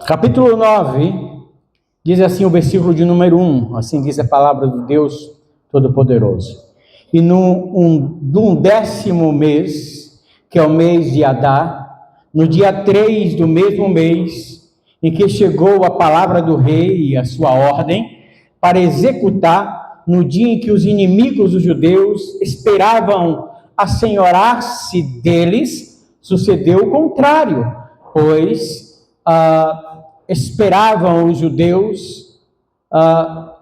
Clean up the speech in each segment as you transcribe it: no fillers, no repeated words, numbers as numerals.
Capítulo 9, diz assim o versículo de número 1, assim diz a palavra do Deus Todo-Poderoso. E num 10º mês, que é o mês de Adar, no dia 3 do mesmo mês, em que chegou a palavra do rei e a sua ordem, para executar, no dia em que os inimigos dos judeus esperavam assenhorar-se deles, sucedeu o contrário, pois esperavam os judeus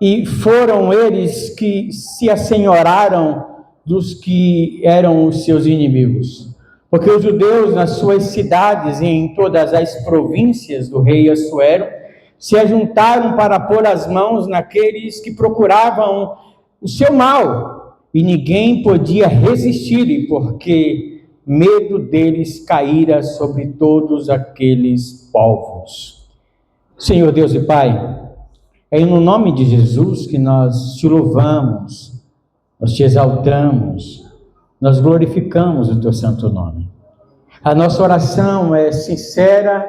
e foram eles que se assenhoraram dos que eram os seus inimigos. Porque os judeus, nas suas cidades e em todas as províncias do rei Assuero, se ajuntaram para pôr as mãos naqueles que procuravam o seu mal, e ninguém podia resistir, porque medo deles caíra sobre todos aqueles povos. Senhor Deus e Pai, é no nome de Jesus que nós te louvamos, nós te exaltamos, nós glorificamos o teu santo nome. A nossa oração é sincera,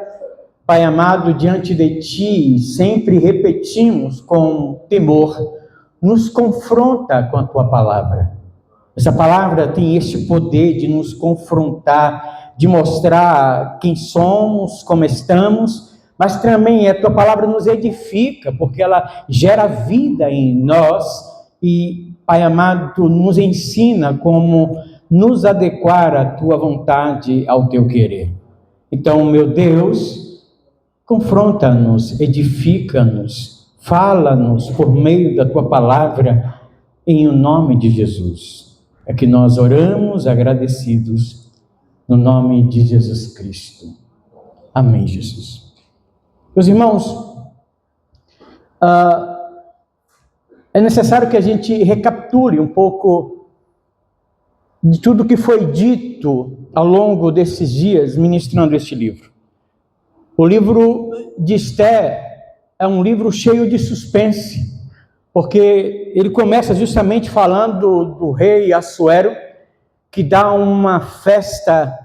Pai amado, diante de ti, sempre repetimos com temor, nos confronta com a tua palavra. Essa palavra tem este poder de nos confrontar, de mostrar quem somos, como estamos, mas também a tua palavra nos edifica, porque ela gera vida em nós e, Pai amado, tu nos ensina como nos adequar à tua vontade, ao teu querer. Então, meu Deus, confronta-nos, edifica-nos, fala-nos por meio da tua palavra, em o nome de Jesus. É que nós oramos agradecidos no nome de Jesus Cristo. Amém, Jesus. Meus irmãos, é necessário que a gente recapitule um pouco de tudo que foi dito ao longo desses dias ministrando este livro. O livro de Esther é um livro cheio de suspense, porque ele começa justamente falando do rei Assuero, que dá uma festa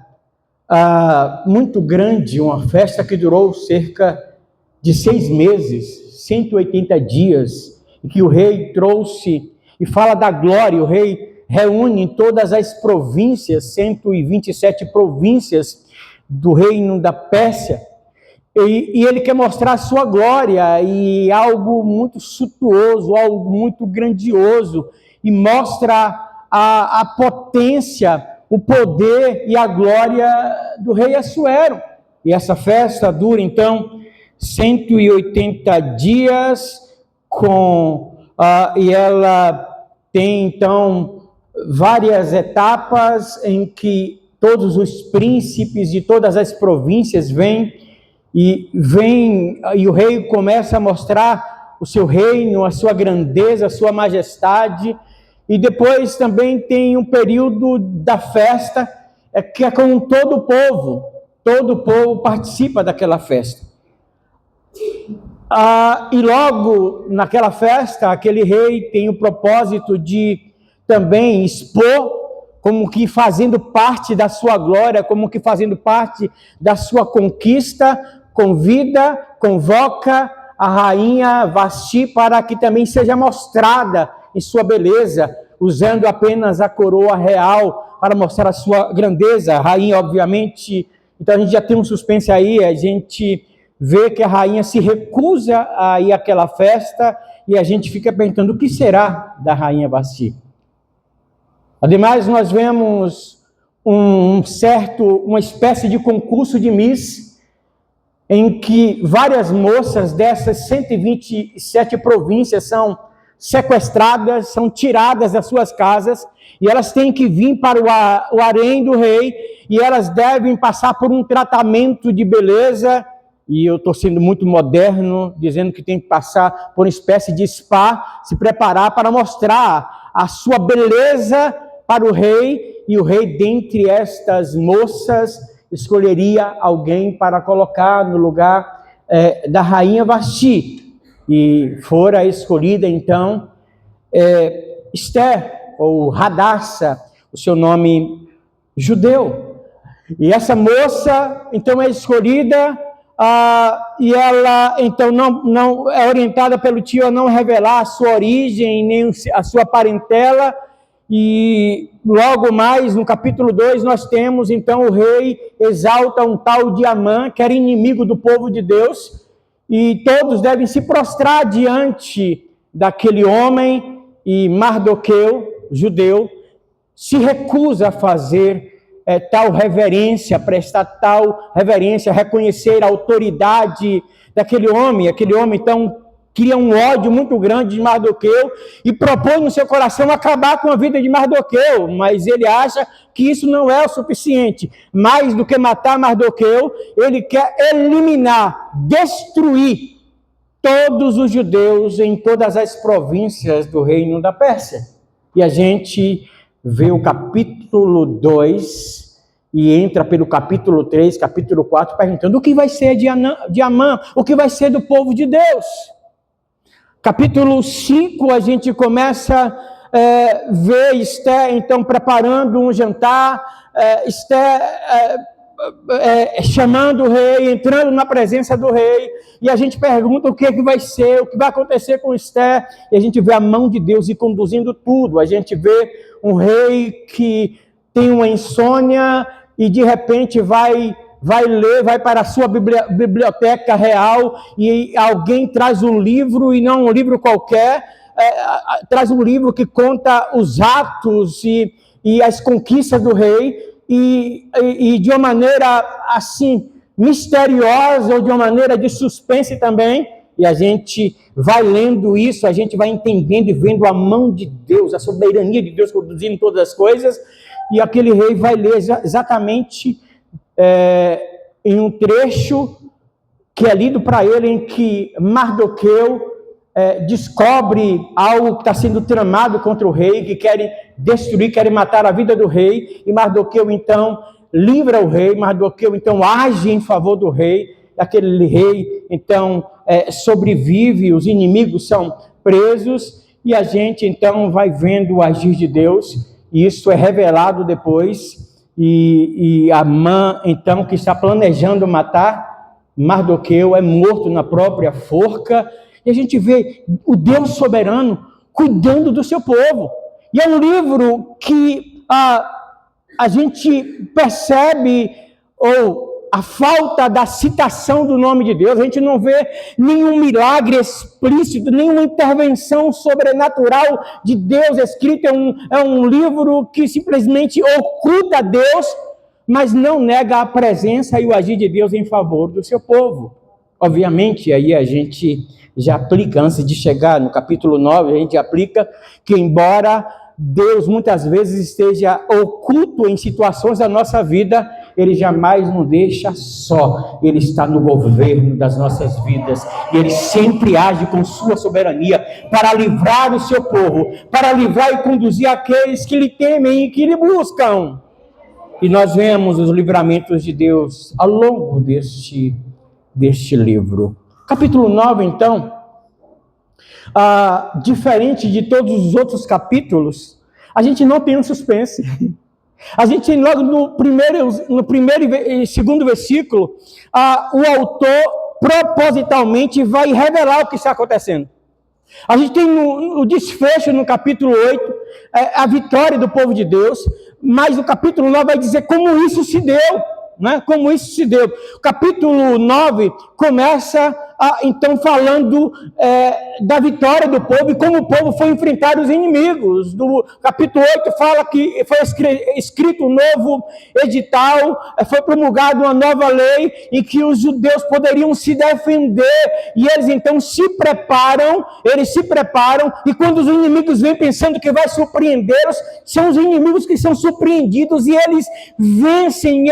muito grande, uma festa que durou cerca de 6 meses, 180 dias, e que o rei trouxe, e fala da glória. O rei reúne em todas as províncias, 127 províncias do reino da Pérsia, e ele quer mostrar a sua glória, e algo muito suntuoso, algo muito grandioso, e mostra a potência, o poder e a glória do rei Assuero. E essa festa dura, então, 180 dias, e ela tem, então, várias etapas em que todos os príncipes de todas as províncias vêm, e o rei começa a mostrar o seu reino, a sua grandeza, a sua majestade. E depois também tem um período da festa, que é com todo o povo participa daquela festa. E logo naquela festa, aquele rei tem o propósito de também expor, como que fazendo parte da sua glória, como que fazendo parte da sua conquista, convoca a rainha Vasti para que também seja mostrada em sua beleza, usando apenas a coroa real para mostrar a sua grandeza. A rainha, obviamente, então a gente já tem um suspense aí, a gente vê que a rainha se recusa a ir àquela festa, e a gente fica perguntando o que será da rainha Vasti. Ademais, nós vemos uma espécie de concurso de Miss, em que várias moças dessas 127 províncias são sequestradas, são tiradas das suas casas, e elas têm que vir para o harém do rei, e elas devem passar por um tratamento de beleza, e eu estou sendo muito moderno, dizendo que tem que passar por uma espécie de spa, se preparar para mostrar a sua beleza para o rei, e o rei, dentre estas moças, escolheria alguém para colocar no lugar da rainha Vasti. E fora escolhida, então, Esther, ou Radassa, o seu nome judeu. E essa moça, então, é escolhida e ela então não é orientada pelo tio a não revelar a sua origem, nem a sua parentela, e logo mais no capítulo 2 nós temos então o rei exalta um tal de Amã, que era inimigo do povo de Deus, e todos devem se prostrar diante daquele homem, e Mardoqueu, judeu, se recusa a fazer tal reverência, prestar tal reverência, reconhecer a autoridade daquele homem. Aquele homem, então, cria um ódio muito grande de Mardoqueu e propõe no seu coração acabar com a vida de Mardoqueu, mas ele acha que isso não é o suficiente. Mais do que matar Mardoqueu, ele quer eliminar, destruir todos os judeus em todas as províncias do reino da Pérsia. E a gente vê o capítulo 2 e entra pelo capítulo 3, capítulo 4, perguntando o que vai ser de Amã, o que vai ser do povo de Deus. Capítulo 5, a gente começa a ver Esther, então, preparando um jantar, Esther chamando o rei, entrando na presença do rei, e a gente pergunta o que vai ser, o que vai acontecer com Esther, e a gente vê a mão de Deus ir conduzindo tudo. A gente vê um rei que tem uma insônia e de repente vai para a sua biblioteca real e alguém traz um livro, e não um livro qualquer, traz um livro que conta os atos e as conquistas do rei, e de uma maneira assim misteriosa, ou de uma maneira de suspense também, e a gente vai lendo isso, a gente vai entendendo e vendo a mão de Deus, a soberania de Deus conduzindo todas as coisas, e aquele rei vai ler exatamente em um trecho que é lido para ele, em que Mardoqueu descobre algo que está sendo tramado contra o rei, que querem destruir, querem matar a vida do rei, e Mardoqueu então livra o rei, Mardoqueu então age em favor do rei, aquele rei então sobrevive, os inimigos são presos, e a gente então vai vendo o agir de Deus, e isso é revelado depois, e Amã então, que está planejando matar Mardoqueu, é morto na própria forca, e a gente vê o Deus soberano cuidando do seu povo. E é um livro que a gente percebe a falta da citação do nome de Deus. A gente não vê nenhum milagre explícito, nenhuma intervenção sobrenatural de Deus escrito. É um livro que simplesmente oculta Deus, mas não nega a presença e o agir de Deus em favor do seu povo. Obviamente, aí a gente já aplica, antes de chegar no capítulo 9, a gente aplica que, embora Deus muitas vezes esteja oculto em situações da nossa vida, Ele jamais nos deixa só. Ele está no governo das nossas vidas, e Ele sempre age com sua soberania para livrar o seu povo, para livrar e conduzir aqueles que lhe temem e que lhe buscam. E nós vemos os livramentos de Deus ao longo deste livro. Capítulo 9, então, diferente de todos os outros capítulos, a gente não tem um suspense. A gente, logo no primeiro e segundo versículo, o autor propositalmente vai revelar o que está acontecendo. A gente tem o desfecho no capítulo 8, a vitória do povo de Deus, mas o capítulo 9 vai dizer como isso se deu. Né? Como isso se deu. O capítulo 9 começa então falando da vitória do povo e como o povo foi enfrentar os inimigos. Do capítulo 8 fala que foi escrito um novo edital, foi promulgada uma nova lei em que os judeus poderiam se defender, e eles então se preparam, e quando os inimigos vêm pensando que vai surpreendê-los, são os inimigos que são surpreendidos, e eles vencem,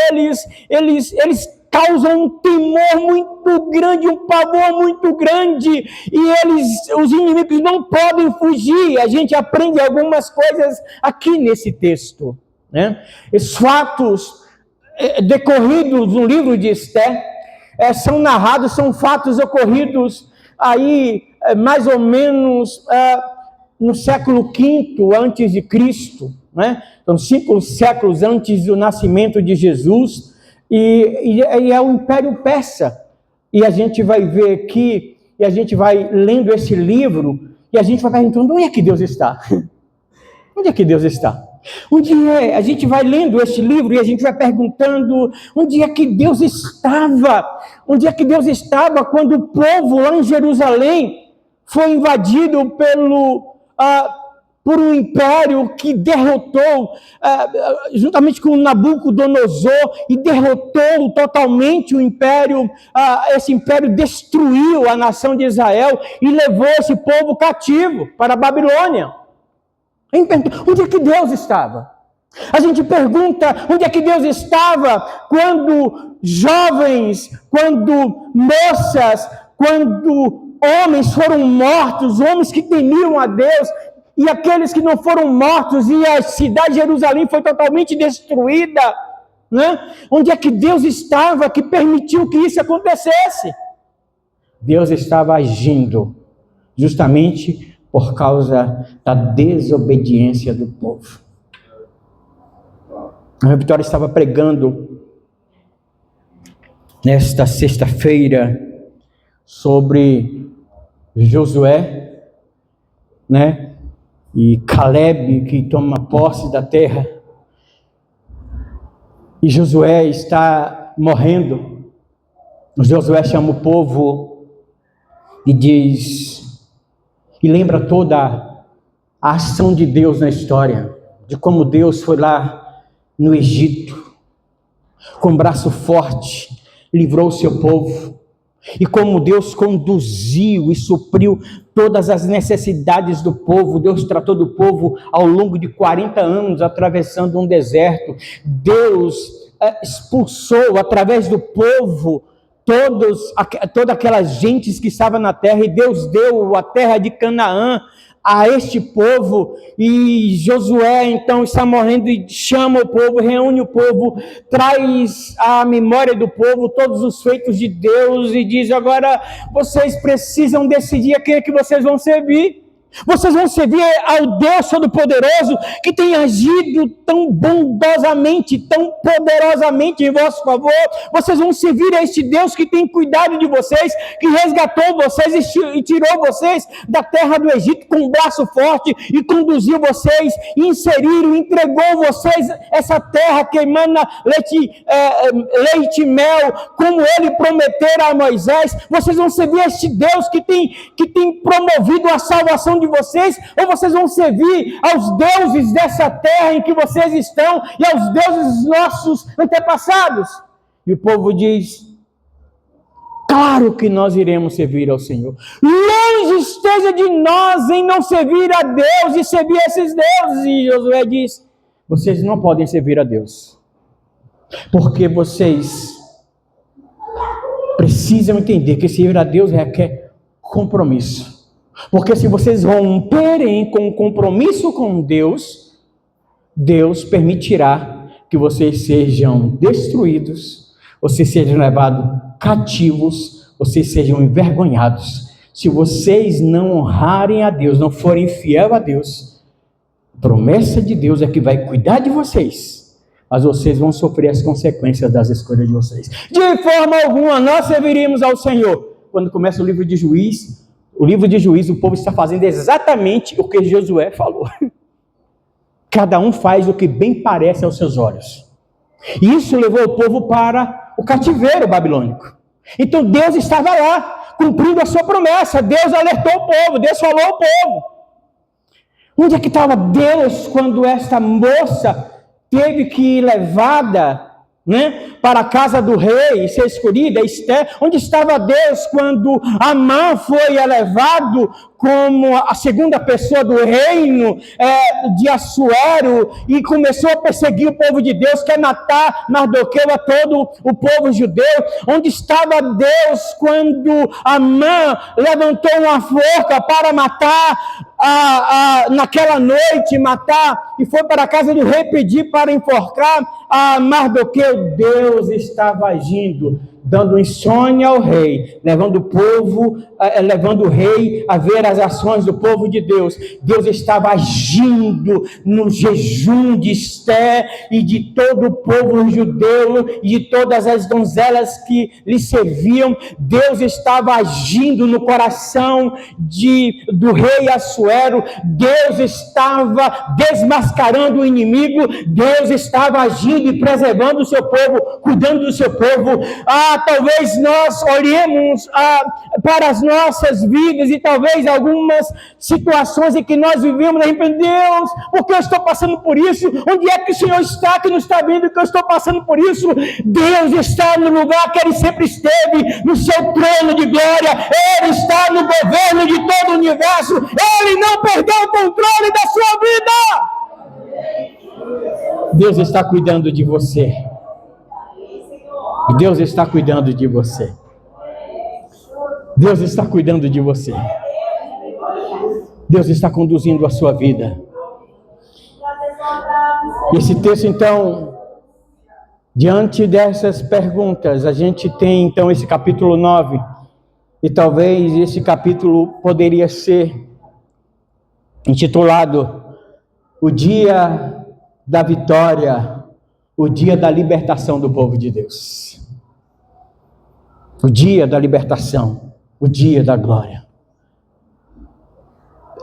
eles causam um temor muito grande, um pavor muito grande, e os inimigos não podem fugir. A gente aprende algumas coisas aqui nesse texto, né? Esses fatos decorridos no livro de Esther são narrados, são fatos ocorridos aí mais ou menos no século V antes de Cristo, né? Então 5 séculos antes do nascimento de Jesus. E é o Império Persa. E a gente vai ver aqui, e a gente vai lendo esse livro, e a gente vai perguntando, onde é que Deus está? Onde é que Deus está? A gente vai lendo este livro e a gente vai perguntando onde é que Deus estava? Onde é que Deus estava quando o povo lá em Jerusalém foi invadido por um império que derrotou, juntamente com Nabucodonosor, e derrotou totalmente o império. Esse império destruiu a nação de Israel e levou esse povo cativo para a Babilônia. Onde é que Deus estava? A gente pergunta onde é que Deus estava quando jovens, quando moças, quando homens foram mortos, homens que temiam a Deus, e aqueles que não foram mortos, e a cidade de Jerusalém foi totalmente destruída, né? Onde é que Deus estava que permitiu que isso acontecesse? Deus estava agindo justamente por causa da desobediência do povo. A Vitória estava pregando nesta sexta-feira sobre Josué, né? E Caleb, que toma posse da terra. E Josué está morrendo. Josué chama o povo e diz, e lembra toda a ação de Deus na história, de como Deus foi lá no Egito, com braço forte, livrou o seu povo, e como Deus conduziu e supriu todas as necessidades do povo. Deus tratou do povo ao longo de 40 anos, atravessando um deserto. Deus expulsou através do povo toda aquela gente que estava na terra, e Deus deu a terra de Canaã a este povo. E Josué então está morrendo e chama o povo, reúne o povo, traz à memória do povo todos os feitos de Deus e diz: agora vocês precisam decidir a quem é que vocês vão servir. Vocês vão servir ao Deus Todo-Poderoso, que tem agido tão bondosamente, tão poderosamente em vosso favor. Vocês vão servir a este Deus que tem cuidado de vocês, que resgatou vocês e tirou vocês da terra do Egito com um braço forte e conduziu vocês, inseriram, entregou vocês essa terra que emana leite e mel, como ele prometera a Moisés. Vocês vão servir a este Deus que tem promovido a salvação de vocês, ou vocês vão servir aos deuses dessa terra em que vocês estão e aos deuses dos nossos antepassados? E o povo diz: claro que nós iremos servir ao Senhor. Longe esteja de nós em não servir a Deus e servir a esses deuses. E Josué diz: vocês não podem servir a Deus, porque vocês precisam entender que servir a Deus requer compromisso. Porque se vocês romperem com o compromisso com Deus, Deus permitirá que vocês sejam destruídos, vocês sejam levados cativos, vocês sejam envergonhados. Se vocês não honrarem a Deus, não forem fiéis a Deus, a promessa de Deus é que vai cuidar de vocês, mas vocês vão sofrer as consequências das escolhas de vocês. De forma alguma nós serviríamos ao Senhor. Quando começa o livro de Juízes, o povo está fazendo exatamente o que Josué falou. Cada um faz o que bem parece aos seus olhos. E isso levou o povo para o cativeiro babilônico. Então Deus estava lá, cumprindo a sua promessa. Deus alertou o povo, Deus falou ao povo. Onde é que estava Deus quando esta moça teve que ir levada, para a casa do rei, ser escolhida, Esther? Onde estava Deus quando Amã foi levado como a segunda pessoa do reino de Assuero e começou a perseguir o povo de Deus, quer matar Mardoqueu, a todo o povo judeu? Onde estava Deus quando Amã levantou uma forca para matar naquela noite, e foi para a casa do rei pedir para enforcar a Mardoqueu? Deus estava agindo. dando insônia ao rei, levando o rei a ver as ações do povo de Deus. Deus estava agindo no jejum de Esther e de todo o povo judeu e de todas as donzelas que lhe serviam. Deus estava agindo no coração do rei Assuero. Deus estava desmascarando o inimigo. Deus estava agindo e preservando o seu povo, cuidando do seu povo. Talvez nós olhemos para as nossas vidas e talvez algumas situações em que nós vivemos, Deus, por que eu estou passando por isso? Onde é que o Senhor está, que não está vendo que eu estou passando por isso? Deus está no lugar que Ele sempre esteve, no seu trono de glória. Ele está no governo de todo o universo. Ele não perdeu o controle da sua vida. Deus está cuidando de você. Deus está cuidando de você. Deus está cuidando de você. Deus está conduzindo a sua vida. E esse texto, então, diante dessas perguntas, a gente tem, então, esse capítulo 9. E talvez esse capítulo poderia ser intitulado O Dia da Vitória, o Dia da Libertação do povo de Deus. O dia da libertação, o dia da glória.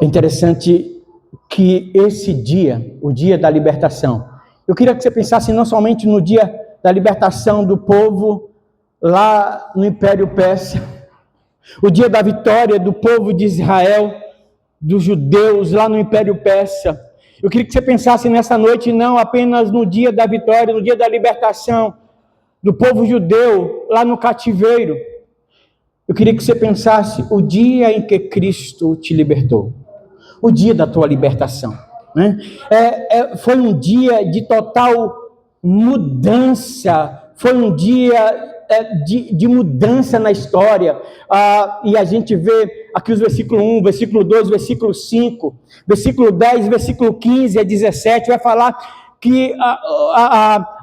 É interessante que esse dia, o dia da libertação, eu queria que você pensasse não somente no dia da libertação do povo lá no Império Persa, o dia da vitória do povo de Israel, dos judeus lá no Império Persa. Eu queria que você pensasse nessa noite não apenas no dia da vitória, no dia da libertação do povo judeu lá no cativeiro. Eu queria que você pensasse o dia em que Cristo te libertou, o dia da tua libertação, né? Foi um dia de total mudança, foi um dia de mudança na história, e a gente vê aqui os versículo 1, versículo 2, versículo 5, versículo 10, versículo 15 a 17, vai falar que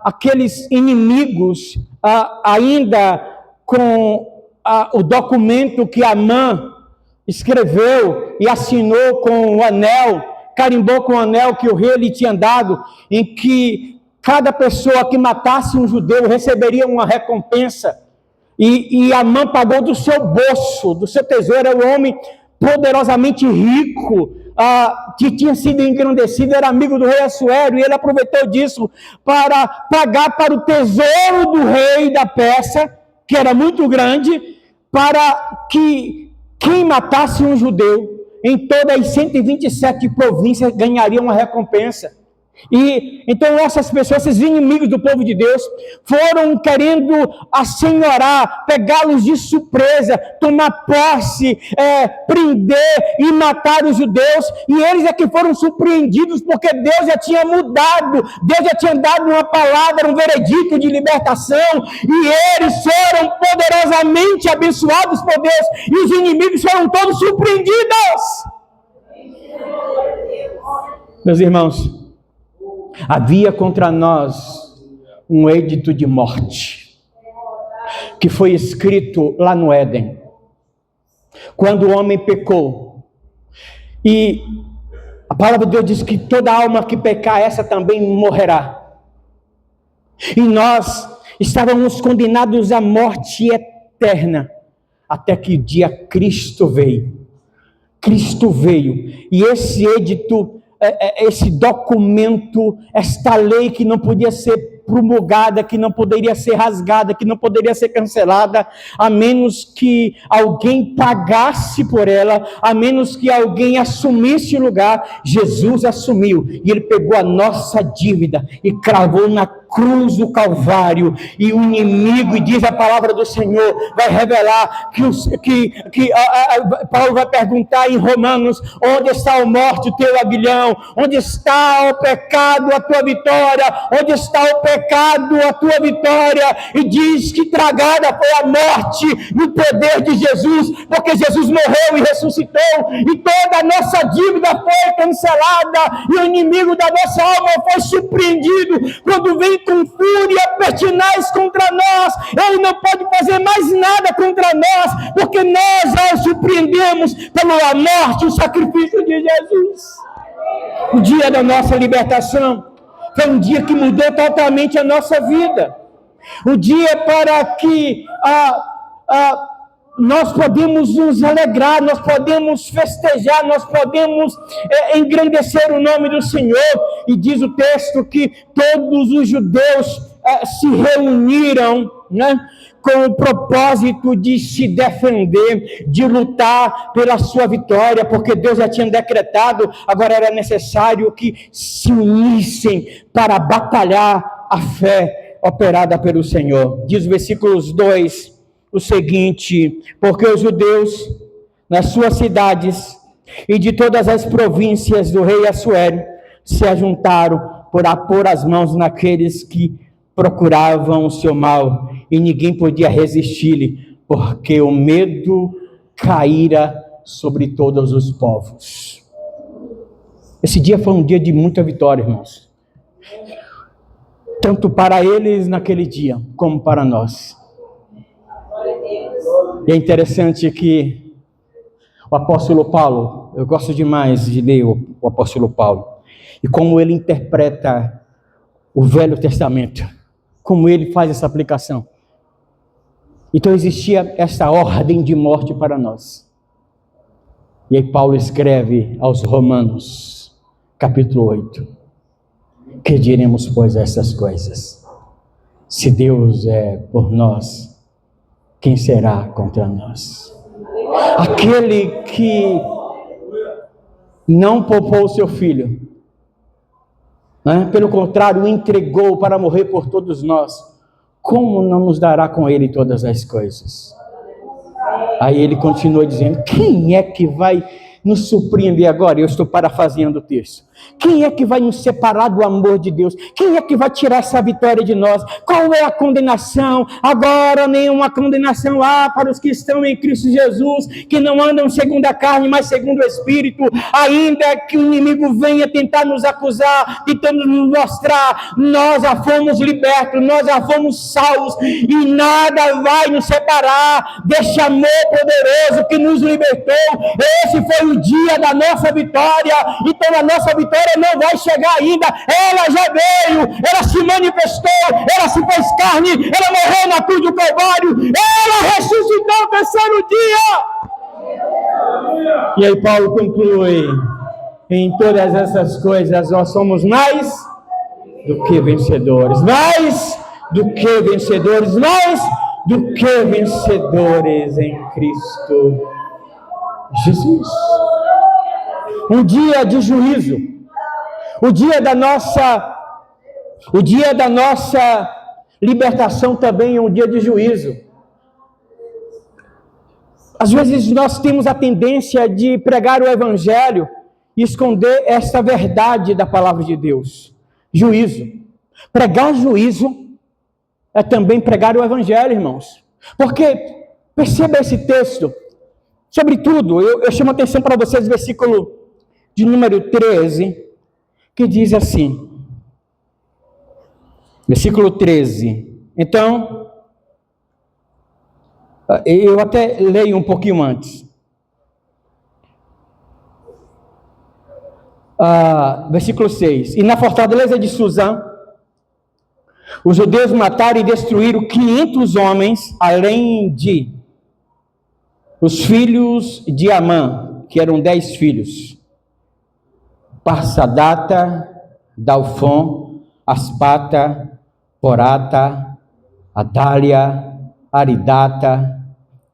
aqueles inimigos, ainda com o documento que Amã escreveu e assinou com o anel, carimbou com o anel que o rei lhe tinha dado, em que cada pessoa que matasse um judeu receberia uma recompensa, e Amã pagou do seu bolso, do seu tesouro. Era um homem poderosamente rico, que tinha sido engrandecido, era amigo do rei Assuero, e ele aproveitou disso para pagar para o tesouro do rei da Pérsia, que era muito grande, para que quem matasse um judeu em todas as 127 províncias ganharia uma recompensa. E então essas pessoas, esses inimigos do povo de Deus, foram querendo assenhorar, pegá-los de surpresa, tomar posse, prender e matar os judeus. E eles é que foram surpreendidos, porque Deus já tinha mudado, Deus já tinha dado uma palavra, um veredito de libertação, e eles foram poderosamente abençoados por Deus, e os inimigos foram todos surpreendidos. Meus irmãos, havia contra nós um edito de morte, que foi escrito lá no Éden, quando o homem pecou. E a palavra de Deus diz que toda alma que pecar, essa também morrerá. E nós estávamos condenados à morte eterna, até que o dia Cristo veio. Cristo veio, e esse edito, esse documento, esta lei que não podia ser promulgada, que não poderia ser rasgada, que não poderia ser cancelada, a menos que alguém pagasse por ela, a menos que alguém assumisse o lugar. Jesus assumiu, e ele pegou a nossa dívida e cravou na cruz do Calvário. E o inimigo, e diz a palavra do Senhor, vai revelar que Paulo vai perguntar em Romanos: onde está a morte, o teu aguilhão? Onde está o pecado, a tua vitória? Onde está o pecado, a tua vitória? E diz que tragada foi a morte no poder de Jesus, porque Jesus morreu e ressuscitou, e toda da nossa dívida foi cancelada e o inimigo da nossa alma foi surpreendido. Quando vem com fúria pertinaz contra nós, ele não pode fazer mais nada contra nós, porque nós já o surpreendemos pela morte e o sacrifício de Jesus. O dia da nossa libertação foi um dia que mudou totalmente a nossa vida. O dia para que nós podemos nos alegrar, nós podemos festejar, nós podemos engrandecer o nome do Senhor. E diz o texto que todos os judeus se reuniram, né, com o propósito de se defender, de lutar pela sua vitória, porque Deus já tinha decretado, agora era necessário que se unissem para batalhar a fé operada pelo Senhor. Diz o versículos 2 o seguinte: porque os judeus nas suas cidades e de todas as províncias do rei Assuero se ajuntaram para pôr as mãos naqueles que procuravam o seu mal, e ninguém podia resistir-lhe, porque o medo caíra sobre todos os povos. Esse dia foi um dia de muita vitória, irmãos, tanto para eles naquele dia, como para nós. E é interessante que o apóstolo Paulo, eu gosto demais de ler o apóstolo Paulo, e como ele interpreta o Velho Testamento, como ele faz essa aplicação. Então existia essa ordem de morte para nós. E aí Paulo escreve aos Romanos, capítulo 8, que diremos, pois, essas coisas? Se Deus é por nós, quem será contra nós? Aquele que não poupou o seu filho, né? Pelo contrário, o entregou para morrer por todos nós, como não nos dará com ele todas as coisas? Aí ele continua dizendo: quem é que vai nos surpreender agora? Eu estou parafraseando o texto. Quem é que vai nos separar do amor de Deus? Quem é que vai tirar essa vitória de nós? Qual é a condenação? Agora nenhuma condenação há para os que estão em Cristo Jesus, que não andam segundo a carne, mas segundo o Espírito. Ainda que o inimigo venha tentar nos acusar, tentando nos mostrar, nós já fomos libertos, nós já fomos salvos, e nada vai nos separar deste amor poderoso que nos libertou. Esse foi o dia da nossa vitória. Então a nossa vitória não vai chegar ainda, ela já veio, ela se manifestou, ela se fez carne, ela morreu na cruz do Calvário, ela ressuscitou no terceiro dia. E aí Paulo conclui: em todas essas coisas nós somos mais do que vencedores, mais do que vencedores, mais do que vencedores em Cristo Jesus. Um dia de juízo, o dia da nossa libertação também é um dia de juízo. Às vezes nós temos a tendência de pregar o evangelho e esconder essa verdade da palavra de Deus. Juízo. Pregar juízo é também pregar o evangelho, irmãos. Porque, perceba esse texto, sobretudo, eu chamo a atenção para vocês, versículo de número 13, que diz assim, versículo 13, então, eu até leio um pouquinho antes, versículo 6, e na fortaleza de Suzã, os judeus mataram e destruíram 500 homens, além de os filhos de Amã, que eram 10 filhos, Parsadata, Dalfon, Aspata, Porata, Adália, Aridata,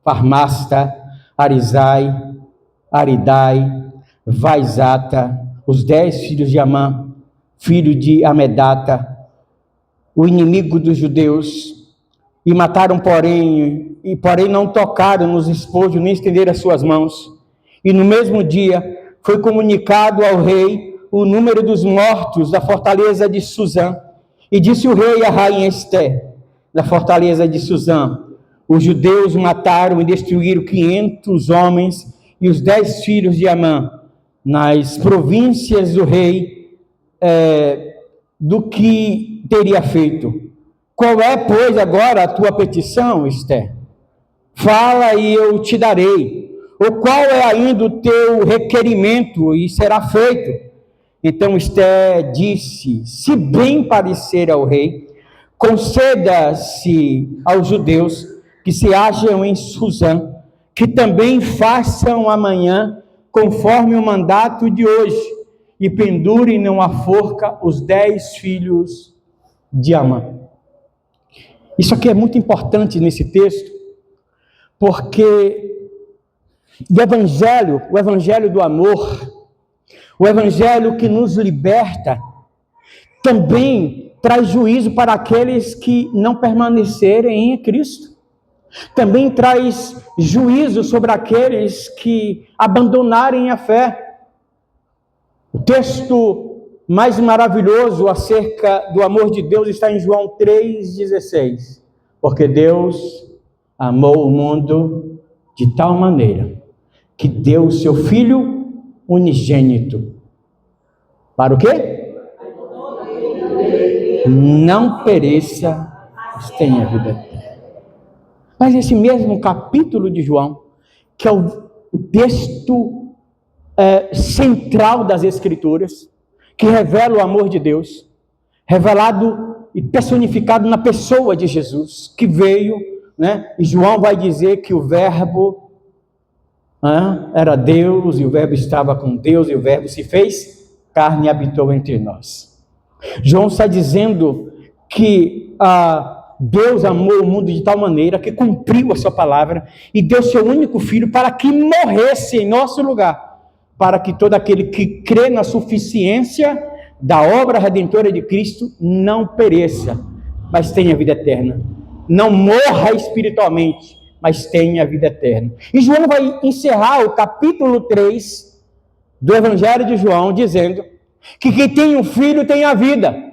Farmasta, Arizai, Aridai, Vaizata, os 10 filhos de Amã, filho de Amedata, o inimigo dos judeus, e mataram, porém não tocaram nos espojos, nem estenderam as suas mãos. E no mesmo dia foi comunicado ao rei o número dos mortos da fortaleza de Suzã. E disse o rei à rainha Esté, da fortaleza de Suzã: os judeus mataram e destruíram 500 homens e os 10 filhos de Amã, nas províncias do rei, do que teria feito. Qual é, pois, agora a tua petição, Esther? Fala e eu te darei. Ou qual é ainda o teu requerimento e será feito? Então Esther disse: se bem parecer ao rei, conceda-se aos judeus que se acham em Susã, que também façam amanhã, conforme o mandato de hoje, e pendurem numa forca os 10 filhos de Amã. Isso aqui é muito importante nesse texto, porque o evangelho do amor, o evangelho que nos liberta, também traz juízo para aqueles que não permanecerem em Cristo. Também traz juízo sobre aqueles que abandonarem a fé. O texto mais maravilhoso acerca do amor de Deus está em João 3,16. Porque Deus amou o mundo de tal maneira que deu o seu Filho unigênito. Para o quê? Não pereça, mas tenha vida eterna. Mas esse mesmo capítulo de João, que é o texto central das Escrituras, que revela o amor de Deus, revelado e personificado na pessoa de Jesus, que veio, e João vai dizer que o Verbo era Deus, e o Verbo estava com Deus, e o Verbo se fez carne e habitou entre nós. João está dizendo que Deus amou o mundo de tal maneira que cumpriu a sua palavra e deu seu único filho para que morresse em nosso lugar, para que todo aquele que crê na suficiência da obra redentora de Cristo não pereça, mas tenha vida eterna. Não morra espiritualmente, mas tenha vida eterna. E João vai encerrar o capítulo 3 do Evangelho de João dizendo que quem tem o Filho tem a vida.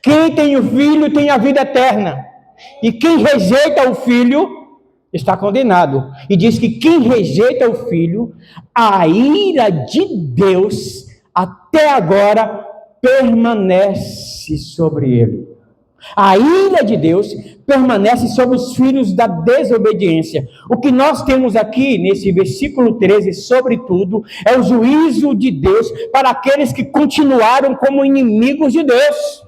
Quem tem o Filho tem a vida eterna. E quem rejeita o Filho está condenado. E diz que quem rejeita o Filho, a ira de Deus até agora permanece sobre ele. A ira de Deus permanece sobre os filhos da desobediência. O que nós temos aqui nesse versículo 13, sobretudo, é o juízo de Deus para aqueles que continuaram como inimigos de Deus.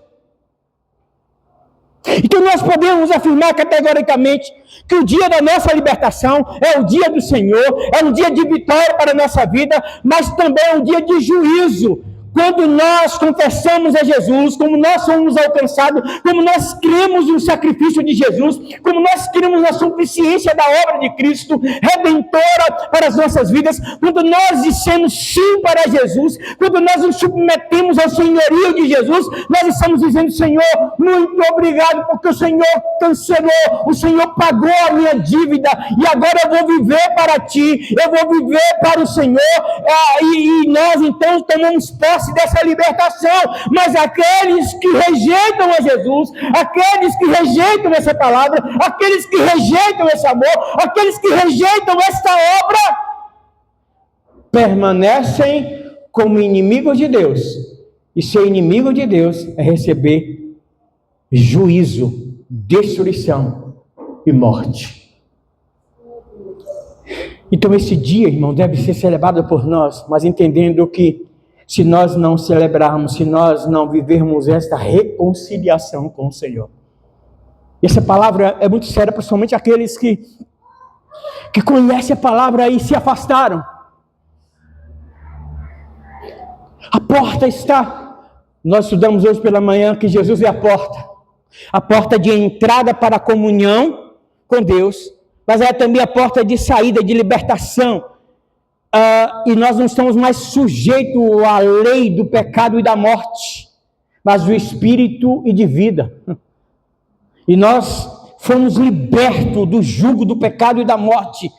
Então nós podemos afirmar categoricamente que o dia da nossa libertação é o dia do Senhor, é um dia de vitória para a nossa vida, mas também é um dia de juízo. Quando nós confessamos a Jesus, como nós somos alcançados, como nós cremos no sacrifício de Jesus, como nós cremos na suficiência da obra de Cristo, redentora para as nossas vidas, quando nós dissemos sim para Jesus, quando nós nos submetemos ao senhorio de Jesus, nós estamos dizendo: Senhor, muito obrigado, porque o Senhor cancelou, o Senhor pagou a minha dívida, e agora eu vou viver para Ti, eu vou viver para o Senhor, e nós então tomamos posse dessa libertação. Mas aqueles que rejeitam a Jesus, aqueles que rejeitam essa palavra, aqueles que rejeitam esse amor, aqueles que rejeitam esta obra, permanecem como inimigos de Deus. E ser inimigo de Deus é receber juízo, destruição e morte. Então esse dia, irmão, deve ser celebrado por nós, mas entendendo que se nós não celebrarmos, se nós não vivermos esta reconciliação com o Senhor. E essa palavra é muito séria, principalmente aqueles que conhecem a palavra e se afastaram. A porta está. Nós estudamos hoje pela manhã que Jesus é a porta de entrada para a comunhão com Deus, mas é também a porta de saída, de libertação. E nós não estamos mais sujeitos à lei do pecado e da morte, mas do Espírito e de vida. E nós fomos libertos do jugo do pecado e da morte.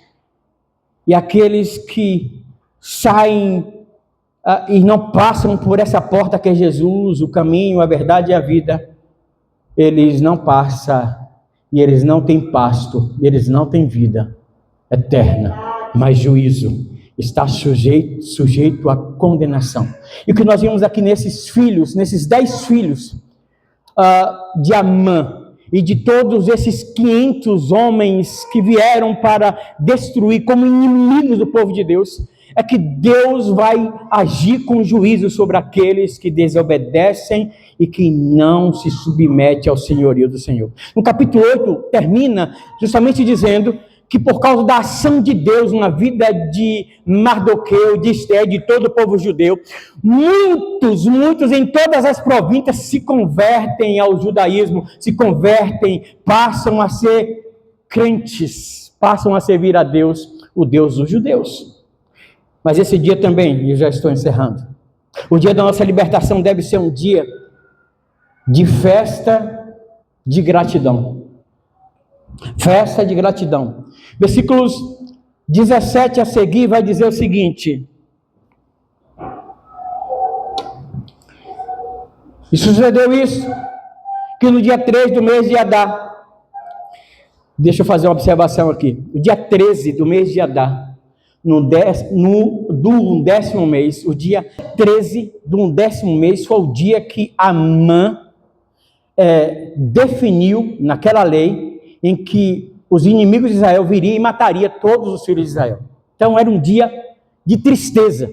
E aqueles que saem e não passam por essa porta que é Jesus, o caminho, a verdade e a vida, eles não passam, e eles não têm pasto, eles não têm vida eterna, mas juízo. está sujeito à condenação. E o que nós vimos aqui nesses filhos, nesses 10 filhos de Amã, e de todos esses 500 homens que vieram para destruir como inimigos do povo de Deus, é que Deus vai agir com juízo sobre aqueles que desobedecem e que não se submetem ao senhorio do Senhor. No capítulo 8 termina justamente dizendo que por causa da ação de Deus na vida de Mardoqueu, de Esther, de todo o povo judeu, muitos em todas as províncias se convertem ao judaísmo, se convertem, passam a ser crentes, passam a servir a Deus, o Deus dos judeus. Mas esse dia também, eu já estou encerrando, o dia da nossa libertação deve ser um dia de festa de gratidão. Festa de gratidão. Versículos 17 a seguir vai dizer o seguinte: e sucedeu isso, que no dia 3 do mês de Adar, deixa eu fazer uma observação aqui, o dia 13 do mês de Adar, do 10º mês, o dia 13 do 10º mês foi o dia que Amã definiu naquela lei em que os inimigos de Israel viriam e mataria todos os filhos de Israel. Então era um dia de tristeza,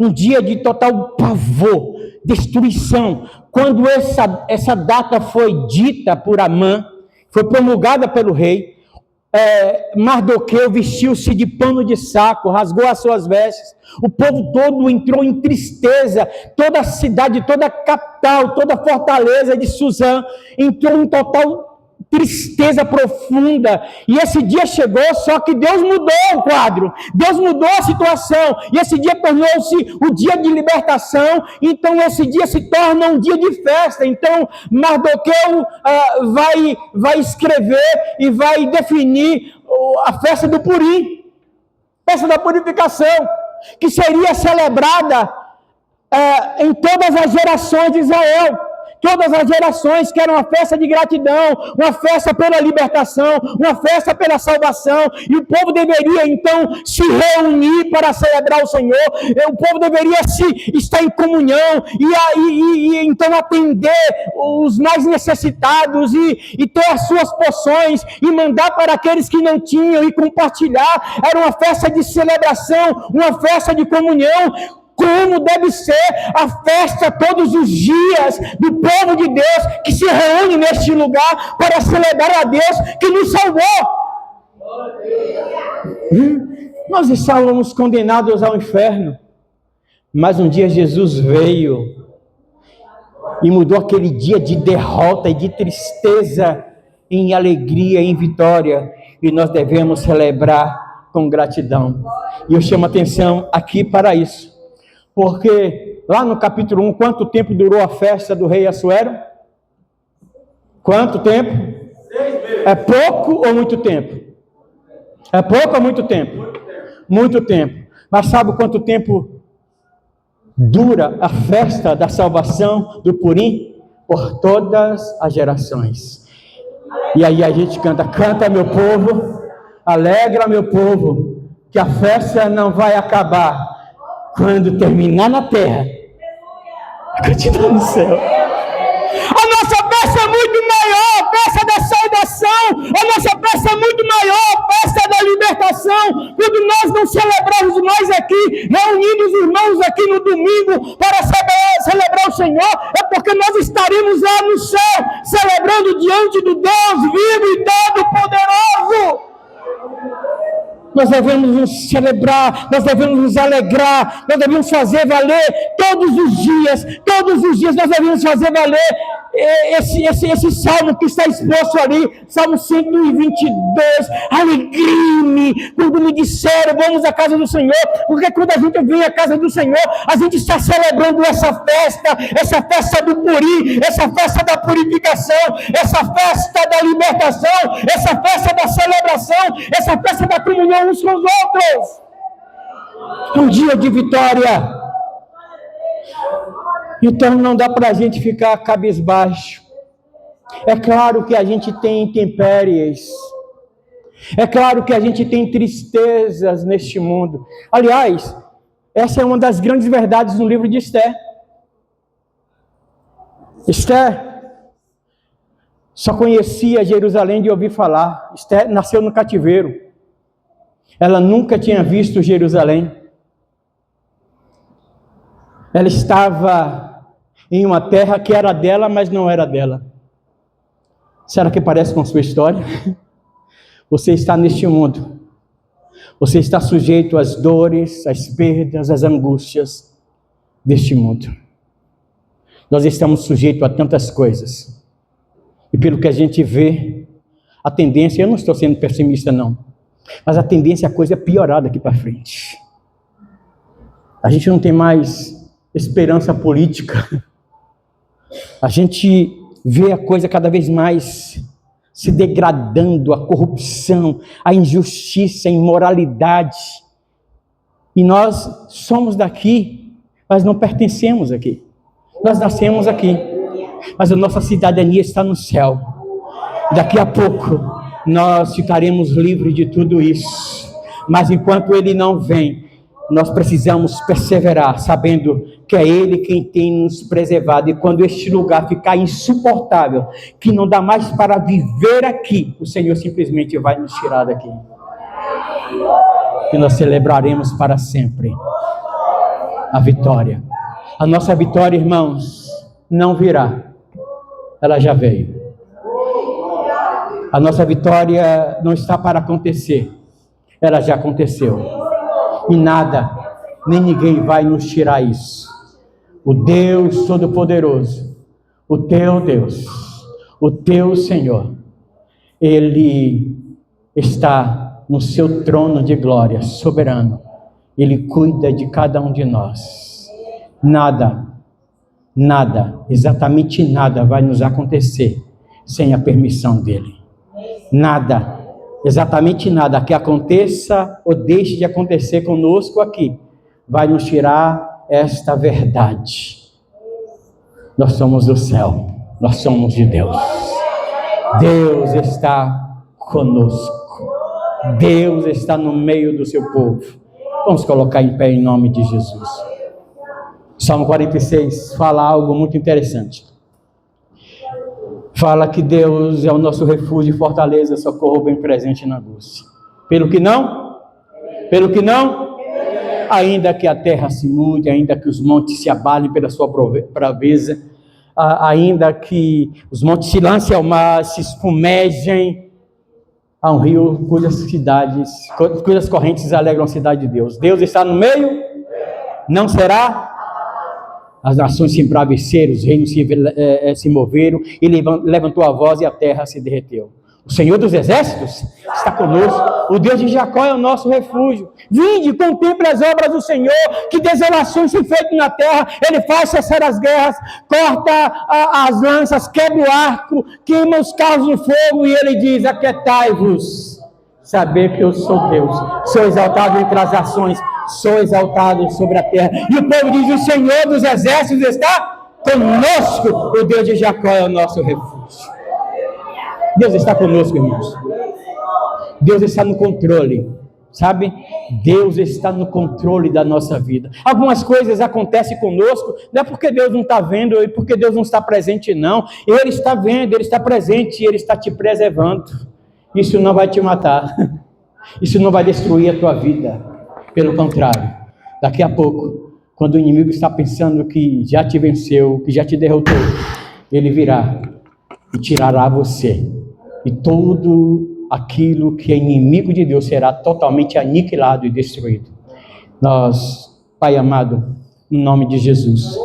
um dia de total pavor, destruição. Quando essa data foi dita por Amã, foi promulgada pelo rei, Mardoqueu vestiu-se de pano de saco, rasgou as suas vestes, o povo todo entrou em tristeza, toda a cidade, toda a capital, toda a fortaleza de Suzã entrou em total tristeza profunda, e esse dia chegou, só que Deus mudou o quadro, Deus mudou a situação, e esse dia tornou-se o dia de libertação, então esse dia se torna um dia de festa. Então Mardoqueu vai escrever e vai definir a festa do Purim, festa da purificação, que seria celebrada em todas as gerações de Israel. Todas as gerações querem uma festa de gratidão, uma festa pela libertação, uma festa pela salvação, e o povo deveria então se reunir para celebrar o Senhor, o povo deveria estar em comunhão, e então atender os mais necessitados, e ter as suas porções, e mandar para aqueles que não tinham, e compartilhar. Era uma festa de celebração, uma festa de comunhão, como deve ser a festa todos os dias do povo de Deus que se reúne neste lugar para celebrar a Deus que nos salvou. Nós estávamos condenados ao inferno, mas um dia Jesus veio e mudou aquele dia de derrota e de tristeza em alegria, em vitória, e nós devemos celebrar com gratidão. E eu chamo a atenção aqui para isso, porque lá no capítulo 1, quanto tempo durou a festa do rei Assuero? Quanto tempo? 6 meses. É pouco ou muito tempo? É pouco ou muito tempo? Muito tempo. Mas sabe quanto tempo dura a festa da salvação do Purim? Por todas as gerações. E aí a gente canta meu povo, alegra meu povo, que a festa não vai acabar quando terminar na terra, continua no céu. A nossa festa é muito maior, festa da salvação. A nossa festa é muito maior, festa da libertação. Quando nós não celebrarmos mais aqui, reunindo os irmãos aqui no domingo para celebrar o Senhor, é porque nós estaremos lá no céu, celebrando diante do Deus vivo e todo-poderoso. Nós devemos nos celebrar, nós devemos nos alegrar, nós devemos fazer valer todos os dias nós devemos fazer valer esse salmo que está exposto ali, Salmo 122, alegrie-me quando me disseram, vamos à casa do Senhor, porque quando a gente vem à casa do Senhor, a gente está celebrando essa festa do Purim, essa festa da purificação, essa festa da libertação, essa festa da celebração, essa festa da comunhão uns com os outros. Um dia de vitória. Então não dá para a gente ficar cabisbaixo. É claro que a gente tem intempéries. É claro que a gente tem tristezas neste mundo. Aliás, essa é uma das grandes verdades no livro de Esther. Esther só conhecia Jerusalém de ouvir falar. Esther nasceu no cativeiro. Ela nunca tinha visto Jerusalém. Ela estava em uma terra que era dela, mas não era dela. Será que parece com a sua história? Você está neste mundo. Você está sujeito às dores, às perdas, às angústias deste mundo. Nós estamos sujeitos a tantas coisas. E pelo que a gente vê, a tendência, eu não estou sendo pessimista não, mas a tendência é a coisa piorar daqui para frente. A gente não tem mais esperança política. A gente vê a coisa cada vez mais se degradando, a corrupção, a injustiça, a imoralidade. E nós somos daqui, mas não pertencemos aqui. Nós nascemos aqui, mas a nossa cidadania está no céu. Daqui a pouco nós ficaremos livres de tudo isso. Mas enquanto Ele não vem, nós precisamos perseverar, sabendo que é Ele quem tem nos preservado. E quando este lugar ficar insuportável, que não dá mais para viver aqui, o Senhor simplesmente vai nos tirar daqui. E nós celebraremos para sempre a vitória. A nossa vitória, irmãos, não virá. Ela já veio. A nossa vitória não está para acontecer. Ela já aconteceu. E nada, nem ninguém vai nos tirar isso. O Deus Todo-Poderoso, o teu Deus, o teu Senhor, Ele está no seu trono de glória, soberano. Ele cuida de cada um de nós. Nada, exatamente nada vai nos acontecer sem a permissão dEle. Nada, exatamente nada que aconteça ou deixe de acontecer conosco aqui, vai nos tirar esta verdade. Nós somos do céu, nós somos de Deus. Deus está conosco. Deus está no meio do seu povo. Vamos colocar em pé em nome de Jesus. Salmo 46 fala algo muito interessante. Fala que Deus é o nosso refúgio e fortaleza, socorro bem presente na angústia. Pelo que não, ainda que a terra se mude, ainda que os montes se abalem pela sua braveza, ainda que os montes se lancem ao mar, se espumejem, há um rio cujas correntes alegram a cidade de Deus. Deus está no meio, não será. As nações se embraveceram, os reinos se moveram, e levantou a voz e a terra se derreteu. O Senhor dos exércitos está conosco, o Deus de Jacó é o nosso refúgio. Vinde, contemple as obras do Senhor, que desolações se feitas na terra. Ele faz cessar as guerras, corta as lanças, quebra o arco, queima os carros no fogo, e Ele diz: aquietai-vos, saber que eu sou Deus, sou exaltado entre as nações, sou exaltado sobre a terra. E o povo diz: o Senhor dos exércitos está conosco, o Deus de Jacó é o nosso refúgio. Deus está conosco, irmãos. Deus está no controle, sabe? Deus está no controle da nossa vida. Algumas coisas acontecem conosco, não é porque Deus não está vendo e porque Deus não está presente, não. Ele está vendo, Ele está presente e Ele está te preservando. Isso não vai te matar. Isso não vai destruir a tua vida. Pelo contrário, daqui a pouco, quando o inimigo está pensando que já te venceu, que já te derrotou, ele virá e tirará você. E tudo aquilo que é inimigo de Deus será totalmente aniquilado e destruído. Nós, Pai amado, em nome de Jesus,